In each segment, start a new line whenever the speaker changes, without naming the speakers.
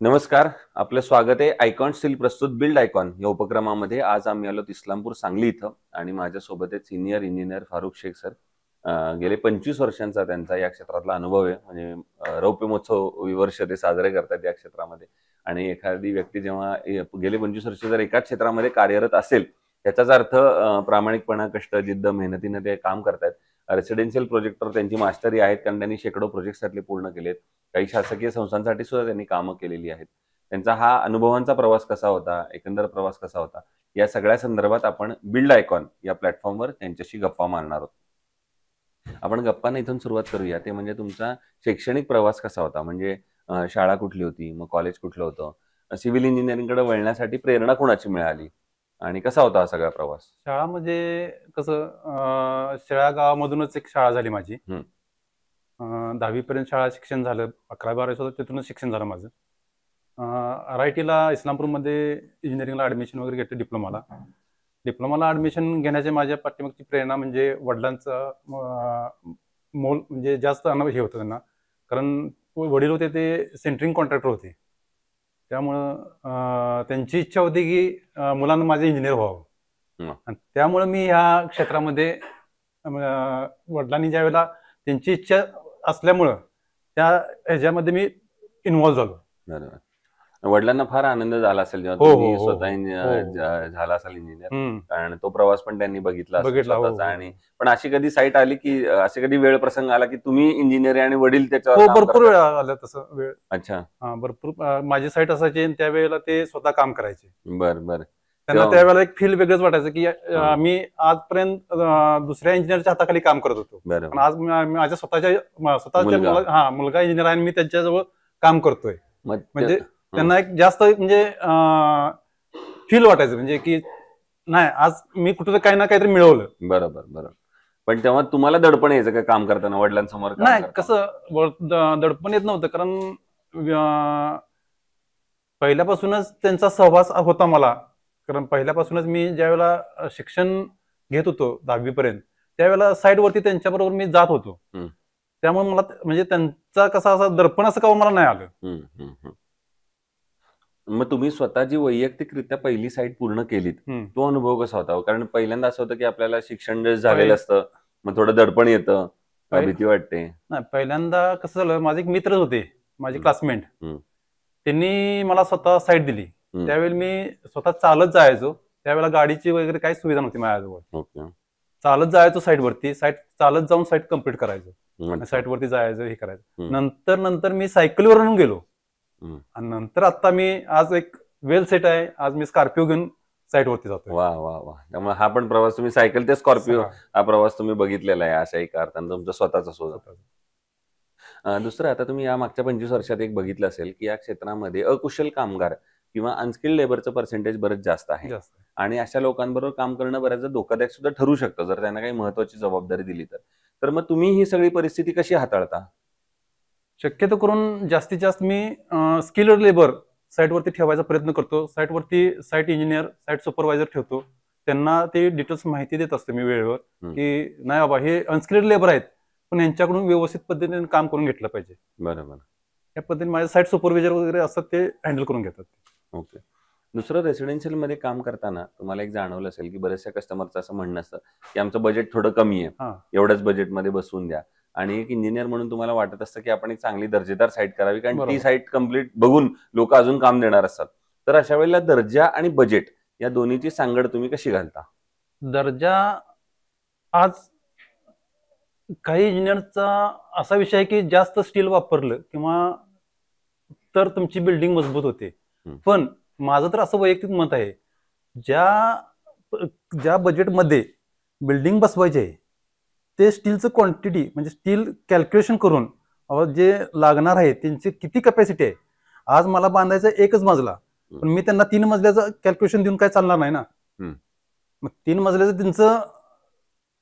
नमस्कार. आपलं स्वागत आहे आयकॉन स्टील प्रस्तुत बिल्ड आयकॉन या उपक्रमामध्ये. आज आम्ही आलो इस्लामपूर सांगली इथं आणि माझ्यासोबत आहेत senior engineer Farooq Shaikh sir. गेले 25 वर्षांचा त्यांचा या क्षेत्रातला अनुभव आहे. म्हणजे रौप्य महोत्सव वर्ष ते साजरे करतात या क्षेत्रामध्ये. आणि एखादी व्यक्ती जेव्हा गेले 25 वर्ष जर एकाच क्षेत्रामध्ये कार्यरत असेल, त्याचाच अर्थ प्रामाणिकपणा, कष्ट, जिद्द, मेहनतीने ते काम करतायत. रेसिडेन्शियल प्रोजेक्टवर त्यांची मास्टरी आहेत, कारण त्यांनी शेकडो प्रोजेक्टसाठी पूर्ण केलेत. काही शासकीय संस्थांसाठी सुद्धा त्यांनी कामं केलेली आहेत. त्यांचा हा अनुभवांचा प्रवास कसा होता, एकंदर प्रवास कसा होता, या सगळ्या संदर्भात आपण बिल्ड आयकॉन या प्लॅटफॉर्मवर त्यांच्याशी गप्पा मारणार आहोत. आपण गप्पांना इथून सुरुवात करूया. ते म्हणजे तुमचा शैक्षणिक प्रवास कसा होता? म्हणजे शाळा कुठली होती, मग कॉलेज कुठलं होतं, सिव्हिल इंजिनिअरिंगकडे वळण्यासाठी प्रेरणा कोणाची मिळाली आणि कसा होता हा सगळा प्रवास?
शाळा म्हणजे कसं शेळ्या गावामधूनच एक शाळा झाली माझी. 10वी पर्यंत शाळा शिक्षण झालं. 11-12 सुद्धा तिथूनच शिक्षण झालं माझं. RITला इस्लामपूरमध्ये इंजिनिअरिंगला ॲडमिशन वगैरे घेतलं डिप्लोमाला ॲडमिशन घेण्याच्या माझ्या पाठीमागची प्रेरणा म्हणजे वडिलांचं मोल म्हणजे जास्त हे होतं त्यांना, कारण वडील होते ते सेंटरिंग कॉन्ट्रॅक्टर होते. त्यामुळं त्यांची इच्छा होती की मुलांना माझे इंजिनियर व्हावं. आणि त्यामुळं मी ह्या क्षेत्रामध्ये वडिलांनी ज्या वेळेला त्यांची इच्छा असल्यामुळं त्या ह्याच्यामध्ये मी इन्व्हॉल्व्ह झालो.
बरोबर. वडिलांना फार आनंद झाला असेल जेव्हा
हो,
तुम्ही
हो, हो,
स्वतः झाला असाल इंजिनियर,
हम्म.
कारण तो प्रवास पण त्यांनी बघितला असेल
बघितला, हो,
स्वतःचा.
हो.
आणि पण अशी कधी साईट आली की असे कधी वेळ प्रसंग आला की तुम्ही इंजिनियर आहे आणि वडील त्याच्यावर
हो,
काम
भरपूर
करतात?
वेळा आलं तसं वेळ.
अच्छा.
भरपूर माझी साईट असायची आणि त्यावेळेला ते स्वतः काम करायचे.
बर बर.
त्यांना त्यावेळेला एक फील वेगळंच वाटायचं की मी आजपर्यंत दुसऱ्या इंजिनियरच्या हाताखाली काम करत होतो, पण
बरोबर.
आज माझ्या स्वतःच्या मुलगा इंजिनियर आहे आणि मी त्यांच्याजवळ काम करतोय. म्हणजे त्यांना एक जास्त म्हणजे फील वाटायचं, म्हणजे की नाही, आज मी कुठं काही ना काहीतरी मिळवलं.
बरोबर बरोबर. पण तेव्हा तुम्हाला दडपण यायचं का काम करताना, वडिलांसमोर काम
नाही,
करताना?
कसं दडपण येत नव्हतं, कारण पहिल्यापासूनच त्यांचा सहवास होता मला. कारण पहिल्यापासूनच मी ज्यावेळेला शिक्षण घेत होतो 10वी पर्यंत, त्यावेळेला साईडवरती त्यांच्याबरोबर मी जात होतो. त्यामुळे मला म्हणजे त्यांचा कसा असा दडपण असं का मला नाही आलं.
मग तुम्ही स्वतः जी वैयक्तिकरित्या पहिली साईट पूर्ण केलीत, तो अनुभव कसा होता? कारण पहिल्यांदा असं होतं की आपल्याला शिक्षण झालेलं असतं, मग थोडं दडपण येतं, भीती वाटते.
नाही, पहिल्यांदा कसं झालं, माझे एक मित्र होते, माझे क्लासमेट. त्यांनी मला स्वतः साईट दिली. त्यावेळी मी स्वतः चालत जायचो. त्यावेळेला गाडीची वगैरे काही सुविधा नव्हती माझ्याजवळ. चालत जायचो साईटवरती, चालत जाऊन साईट कम्प्लीट करायचो, साईटवरती जायचं, हे करायचं. नंतर मी सायकलवरून गेलो आणि नंतर आता मी आज एक वेल सेट आहे. आज मी स्कॉर्पिओ घेऊन साईटवरती जातो.
वा वा वा. त्यामुळे हा पण प्रवास तुम्ही सायकल ते स्कॉर्पिओ हा प्रवास तुम्ही बघितलेला आहे अशा एका अर्थानं, तुमचा स्वतःचा स्वतः. दुसरं, आता तुम्ही या मागच्या 25 वर्षात एक बघितलं असेल की या क्षेत्रामध्ये अकुशल कामगार किंवा अनस्किल्ड लेबरचं पर्सेंटेज बरंच जास्त आहे. आणि अशा लोकांबरोबर काम करणं बऱ्याचदा धोकादायक सुद्धा ठरू शकतं जर त्यांना काही महत्वाची जबाबदारी दिली तर मग तुम्ही ही सगळी परिस्थिती कशी हाताळता?
शक्यतो करून जास्तीत जास्त मी स्किल्ड लेबर साईटवरती ठेवायचा प्रयत्न करतो. साईटवरती साईट इंजिनियर, साईट सुपरवायझर ठेवतो. त्यांना ते डिटेल्स माहिती देत असतो मी वेळेवर, की नाही बाबा, हे अनस्किल्ड लेबर आहेत, पण यांच्याकडून व्यवस्थित पद्धतीने काम करून घेतलं पाहिजे.
बरोबर.
या पद्धतीने माझे साईट सुपरवायझर वगैरे असतात, ते हँडल करून घेतात.
ओके. दुसरं, रेसिडेन्शियल मध्ये काम करताना तुम्हाला एक जाणवलं असेल की बऱ्याचशा कस्टमरचं असं म्हणणं असतं की आमचं बजेट थोडं कमी आहे, एवढ्याच बजेटमध्ये बसवून द्या. आणि एक इंजिनियर म्हणून तुम्हाला वाटत असतं की आपण एक चांगली दर्जेदार साईट करावी, कारण ती साईट कम्प्लीट बघून लोक अजून काम देणार असतात. तर अशा वेळेला दर्जा आणि बजेट या दोन्हीची सांगड तुम्ही कशी घालता?
दर्जा, आज काही इंजिनियरचा असा विषय आहे की जास्त स्टील वापरलं किंवा तर तुमची बिल्डिंग मजबूत होते. पण माझं तर असं वैयक्तिक मत आहे, ज्या बजेटमध्ये बिल्डिंग बसवायची आहे ते स्टीलचं क्वांटिटी, म्हणजे स्टील कॅल्क्युलेशन करून जे लागणार आहे त्यांची किती कॅपॅसिटी आहे. आज मला बांधायचा एकच मजला, पण मी त्यांना 3 मजल्याचं कॅल्क्युलेशन देऊन काय चालणार नाही ना. मग 3 मजल्याचं त्यांचं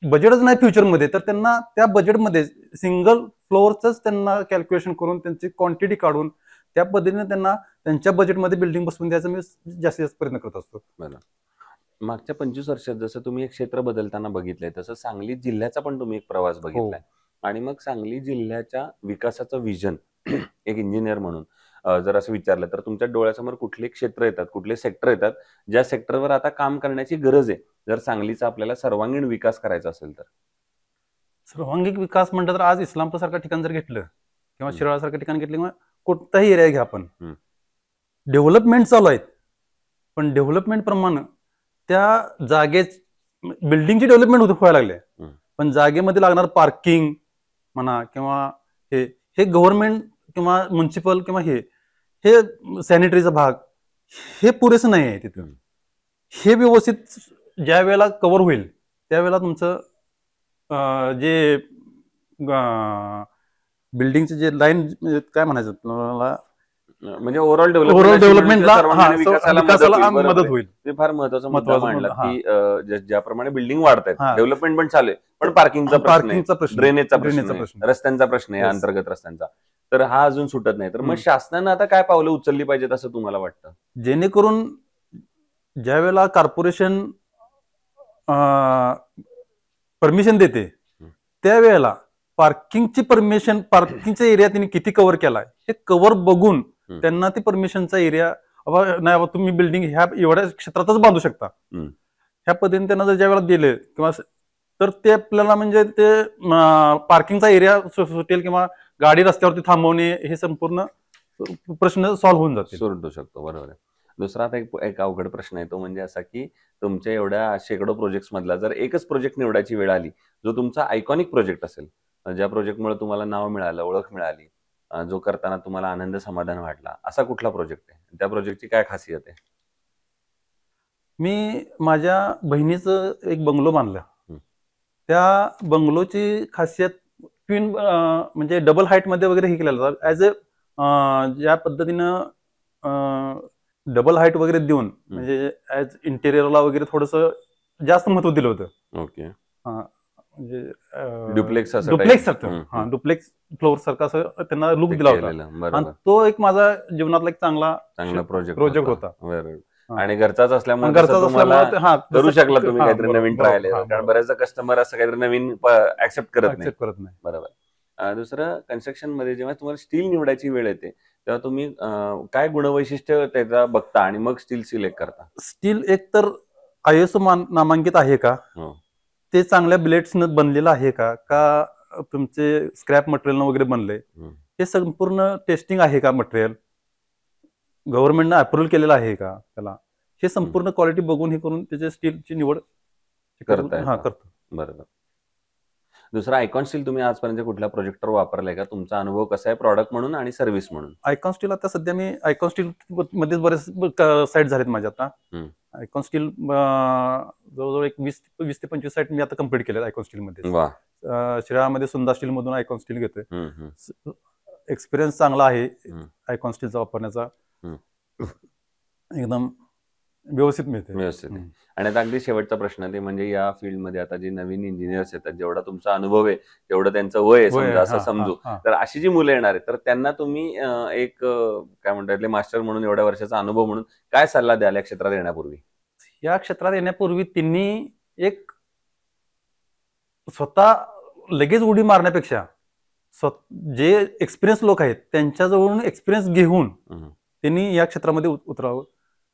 बजेटच नाही फ्युचरमध्ये, तर त्यांना त्या बजेटमध्ये सिंगल फ्लोअरच त्यांना कॅल्क्युलेशन करून त्यांची क्वांटिटी काढून त्या पद्धतीने त्यांना त्यांच्या बजेटमध्ये बिल्डिंग बसवून द्यायचा मी जास्तीत जास्त प्रयत्न करत असतो.
मागच्या 25 वर्षात जसं तुम्ही एक क्षेत्र बदलताना बघितलंय, तसं सांगली जिल्ह्याचा पण तुम्ही एक प्रवास बघितलाय. आणि मग सांगली जिल्ह्याच्या विकासाचं विजन एक इंजिनियर म्हणून जर असं विचारलं तर तुमच्या डोळ्यासमोर कुठले क्षेत्र येतात, कुठले सेक्टर येतात, ज्या सेक्टरवर आता काम करण्याची गरज आहे, जर सांगलीचा आपल्याला सर्वांगीण विकास करायचा असेल तर?
सर्वांगीण विकास म्हटलं तर आज इस्लामपूर सारखं ठिकाण जर घेतलं किंवा
हं.
शिराळा सारखं ठिकाण घेतलं किंवा कोणताही एरिया घ्या आपण,
हं.
डेव्हलपमेंट चालू आहेत, पण डेव्हलपमेंट प्रमाणे त्या जागेच बिल्डिंगची डेव्हलपमेंट व्हायला लागले,
हं.
पण जागेमध्ये लागणार पार्किंग म्हणा किंवा हे हे गव्हर्नमेंट किंवा म्युन्सिपल किंवा हे सॅनिटरीचा भाग हे पुरेसं नाही आहे तिथं. हे व्यवस्थित ज्या वेळेला कव्हर होईल त्यावेळेला तुमचं जे बिल्डिंगचे जे लाईन काय म्हणायचं तुम्हाला,
म्हणजे ओव्हरऑल
ओव्हरऑल डेव्हलपमेंटला
विकासाला
मदत होईल.
ते फार महत्वाचा मुद्दा
महत्वाचा
मांडला
मुद्दा,
की ज्याप्रमाणे बिल्डिंग वाढत आहेत,
हा.
डेव्हलपमेंट पण चालू आहे, पण पार्किंगचा प्रश्न आहे,
पार्किंगचा प्रश्न,
ड्रेनेजचा
ड्रेनेजचा
प्रश्न
प्रश्न.
आहे, रस्त्यांचा प्रश्न आहे,
Yes.
अंतर्गत रस्त्यांचा, तर हा अजून सुटत नाही. तर मग
हम्म.
शासनानं आता काय पावलं उचलली पाहिजेत असं तुम्हाला वाटतं?
जेणेकरून ज्या वेळेला कॉर्पोरेशन परमिशन देते त्यावेळेला पार्किंगची परमिशन, पार्किंगचा एरिया त्यांनी किती कव्हर केलाय हे कव्हर बघून त्यांना ती परमिशनचा एरिया, नाही बाबा तुम्ही बिल्डिंग ह्या एवढ्या क्षेत्रातच बांधू शकता, ह्या पद्धतीने त्यांना जर ज्या वेळेला दिले किंवा तर ते आपल्याला म्हणजे ते पार्किंगचा एरिया सुटेल किंवा गाडी रस्त्यावरती थांबवणे हे संपूर्ण प्रश्न सॉल्व्ह होऊन जातील.
सुटू शकतो, बरोबर आहे. दुसरा आता एक अवघड प्रश्न आहे, तो म्हणजे असा की तुमच्या एवढ्या शेकडो प्रोजेक्ट्स मधला जर एकच प्रोजेक्ट निवडायची वेळ आली, जो तुमचा आयकॉनिक प्रोजेक्ट असेल, ज्या प्रोजेक्टमुळे तुम्हाला नाव मिळालं, ओळख मिळाली, जो करताना तुम्हाला आनंद समाधान वाटला, असा कुठला प्रोजेक्ट आहे? त्या प्रोजेक्टची काय खासियत आहे?
मी माझ्या बहिणीचं एक बंगलो बांधलं. त्या बंगलोची खासियत ट्विन म्हणजे डबल हाईट मध्ये वगैरे हे केलेलं होतं. ऍज अ ज्या पद्धतीनं डबल हाईट वगैरे देऊन म्हणजे ऍज इंटेरियरला वगैरे थोडस जास्त महत्व दिलं होतं.
ओके.
म्हणजे
डुप्लेक्स
डुप्लेक्स सारखं, डुप्लेक्स फ्लोर सारखं असं त्यांना लुक दिला होता. आणि तो एक माझा जीवनातला एक चांगला प्रोजेक्ट होता.
आणि घरचाच असल्यामुळे करू शकला तुम्ही काहीतरी नवीन ट्रायल, कारण बऱ्याचदा कस्टमर असं काहीतरी नवीन ऍक्सेप्ट करत नाही. बरोबर. दुसरं, कन्स्ट्रक्शन मध्ये जेव्हा तुम्हाला स्टील निवडायची वेळ येते तेव्हा तुम्ही काय गुणवैशिष्ट्य त्याचा बघता आणि मग स्टील सिलेक्ट करता? स्टील
एक तर ISO नामांकित आहे का, ते चांगल्या ब्लेड्सनं बनलेलं आहे का तुमचे स्क्रॅप मटेरियल वगैरे बनले, हे संपूर्ण टेस्टिंग आहे का, मटेरियल गव्हर्नमेंटनं अप्रुव्हल केलेलं आहे का त्याला, हे संपूर्ण क्वालिटी बघून हे करून त्याच्या स्टीलची निवड करतो.
बरोबर. दुसरा, आयकॉन स्टील तुम्ही आजपर्यंत कुठल्या प्रोजेक्टवर वापरलाय का? तुमचा अनुभव कसा आहे प्रॉडक्ट म्हणून आणि सर्व्हिस म्हणून?
आयकॉन स्टील आता सध्या मी आयकॉन स्टील मध्ये बरेच साईट झालेत माझ्या. आता आयकॉन स्टील जवळजवळ एक 20 ते 25 साईट मी आता कम्प्लीट केले आयकॉन स्टील मध्ये. शिराळामध्ये सुंदा स्टील मधून आयकॉन स्टील घेतोय. एक्सपिरियन्स चांगला आहे आयकॉन स्टीलचा वापरण्याचा, एकदम व्यवस्थित मिळते.
आणि आता अगदी शेवटचा प्रश्न ते म्हणजे या फील्डमध्ये आता जे नवीन इंजिनियर्स येतात, जेवढा तुमचा अनुभव आहे तेवढं त्यांचं वय आहे समजा, असं समजू, तर अशी जी मुलं येणार आहेत तर त्यांना तुम्ही एक काय म्हणतात मास्टर म्हणून, एवढ्या वर्षाचा अनुभव म्हणून काय सल्ला द्याल या क्षेत्रात येण्यापूर्वी?
या क्षेत्रात येण्यापूर्वी त्यांनी एक स्वतः लगेच उडी मारण्यापेक्षा जे एक्सपिरियन्स लोक आहेत त्यांच्याजवळून एक्सपिरियन्स घेऊन त्यांनी या क्षेत्रामध्ये उतरावं.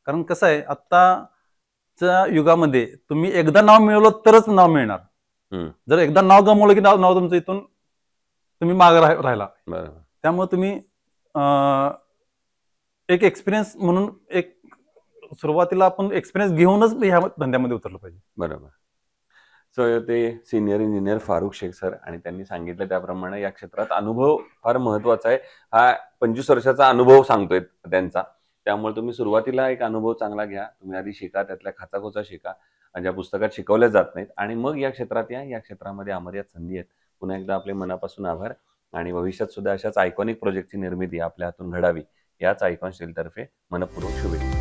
कारण कसं आहे, आत्ताच्या युगामध्ये तुम्ही एकदा नाव मिळवलं तरच नाव मिळणार. जर एकदा नाव गमावलं की नाव तुमचं इथून तुम्ही मागे राहिला. त्यामुळे तुम्ही एक एक्सपिरियन्स म्हणून एक सुरुवातीला आपण एक्सपिरियन्स घेऊनच ह्या धंद्यामध्ये उतरलं पाहिजे.
बरोबर. सो ते senior engineer Farooq Shaikh sir, आणि त्यांनी सांगितलं त्याप्रमाणे या क्षेत्रात अनुभव फार महत्वाचा आहे. हा 25 वर्षाचा अनुभव सांगतोय त्यांचा, त्यामुळे तुम्ही सुरुवातीला एक अनुभव चांगला घ्या. तुम्ही आधी शिका, त्यातल्या खाचाखोचा शिका ज्या पुस्तकात शिकवल्या जात नाहीत, आणि मग या क्षेत्रात या. या क्षेत्रामध्ये अमर्याद संधी आहेत. पुन्हा एकदा आपले मनापासून आभार, आणि भविष्यात सुद्धा अशाच आयकॉनिक प्रोजेक्टची निर्मिती आपल्या हातून घडावी याच आयकॉन स्टील तर्फे मनपूर्वक शुभेच्छा.